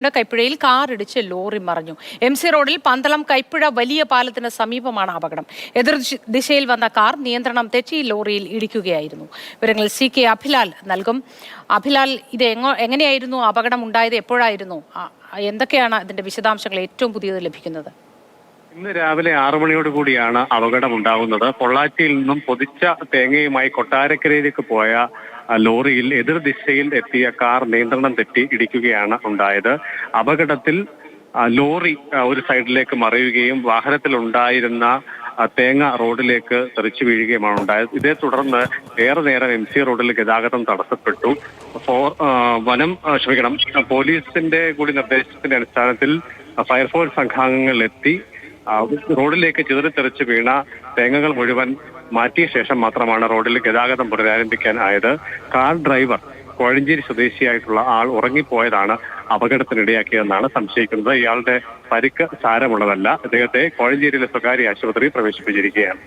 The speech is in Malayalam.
കൈപ്പുഴയിൽ കാറിടിച്ച് ലോറി മറിഞ്ഞു. MC റോഡിൽ പന്തളം കൈപ്പുഴ വലിയ പാലത്തിന് സമീപമാണ് അപകടം. എതിർ ദിശയിൽ വന്ന കാർ നിയന്ത്രണം തെറ്റി ലോറിയിൽ ഇടിക്കുകയായിരുന്നു. വിവരങ്ങൾ CK അഭിലാൽ നൽകും. അഭിലാൽ, ഇത് എങ്ങനെയായിരുന്നു അപകടം ഉണ്ടായത്? എപ്പോഴായിരുന്നു? എന്തൊക്കെയാണ് അതിന്റെ വിശദാംശങ്ങൾ ഏറ്റവും പുതിയത് ലഭിക്കുന്നത്? ഇന്ന് രാവിലെ 6 മണിയോട് കൂടിയാണ് അപകടം ഉണ്ടാകുന്നത്. പൊള്ളാച്ചിയിൽ നിന്നും പൊതിച്ച തേങ്ങയുമായി കൊട്ടാരക്കരയിലേക്ക് പോയ ലോറിയിൽ എതിർദിശയിൽ എത്തിയ കാർ നിയന്ത്രണം തെറ്റി ഇടിക്കുകയാണ് ഉണ്ടായത്. അപകടത്തിൽ ലോറി ഒരു സൈഡിലേക്ക് മറിയുകയും വാഹനത്തിലുണ്ടായിരുന്ന തേങ്ങ റോഡിലേക്ക് തെറിച്ചു വീഴുകയുമാണ് ഉണ്ടായത്. ഇതേ തുടർന്ന് ഏറെ നേരം MC റോഡിൽ ഗതാഗതം തടസ്സപ്പെട്ടു. പോലീസിന്റെ കൂടി നിർദ്ദേശത്തിന്റെ അടിസ്ഥാനത്തിൽ ഫയർഫോഴ്സ് സംഘാംഗങ്ങൾ എത്തി റോഡിലേക്ക് ചിതറിത്തെറിച്ച് വീണ തേങ്ങകൾ മുഴുവൻ മാറ്റിയ ശേഷം മാത്രമാണ് റോഡിൽ ഗതാഗതം പുനരാരംഭിക്കാൻ ആയത്. കാർ ഡ്രൈവർ കോഴഞ്ചേരി സ്വദേശിയായിട്ടുള്ള ആൾ ഉറങ്ങിപ്പോയതാണ് അപകടത്തിനിടയാക്കിയതെന്നാണ് സംശയിക്കുന്നത്. ഇയാളുടെ പരിക്ക് സാരമുള്ളതല്ല. ഇദ്ദേഹത്തെ കോഴഞ്ചേരിയിലെ സ്വകാര്യ ആശുപത്രിയിൽ പ്രവേശിപ്പിച്ചിരിക്കുകയാണ്.